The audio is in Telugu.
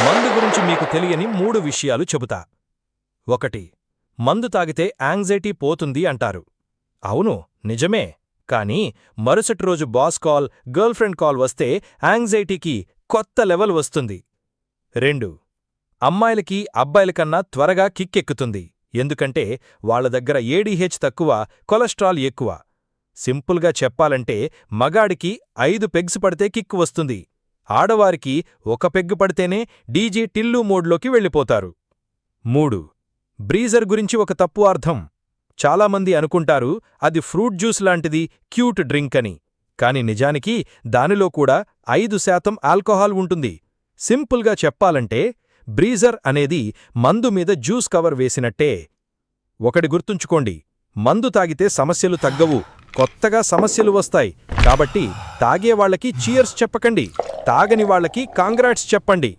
మందు గురించి మీకు తెలియని 3 విషయాలు చెబుతా. 1. మందు తాగితే యాంగ్జైటీ పోతుంది అంటారు. అవును, నిజమే. కానీ మరుసటి రోజు బాస్ కాల్, గర్ల్ఫ్రెండ్ కాల్ వస్తే యాంగ్జైటీకి కొత్త లెవెల్ వస్తుంది. 2. అమ్మాయిలకి అబ్బాయిలకన్నా త్వరగా కిక్కెక్కుతుంది. ఎందుకంటే వాళ్ల దగ్గర ఏడీహెచ్ తక్కువ, కొలెస్ట్రాల్ ఎక్కువ. సింపుల్గా చెప్పాలంటే మగాడికి 5 పెగ్స్ పడితే కిక్కు వస్తుంది. ఆడవారికి 1 పెగ్గు పడితేనే డీజే టిల్లు మోడ్లోకి వెళ్ళిపోతారు. 3. బ్రీజర్ గురించి ఒక తప్పు అర్థం. చాలామంది అనుకుంటారు అది ఫ్రూట్ జ్యూస్ లాంటిది, క్యూట్ డ్రింక్ అని. కాని నిజానికి దానిలో కూడా 5% ఆల్కహాల్ ఉంటుంది. సింపుల్గా చెప్పాలంటే బ్రీజర్ అనేది మందు మీద జ్యూస్ కవర్ వేసినట్టే. ఒకటి గుర్తుంచుకోండి, మందు తాగితే సమస్యలు తగ్గవు, కొత్తగా సమస్యలు వస్తాయి. కాబట్టి తాగేవాళ్లకి చీయర్స్ చెప్పకండి, తాగని వాళ్లకి కాంగ్రాట్స్ చెప్పండి.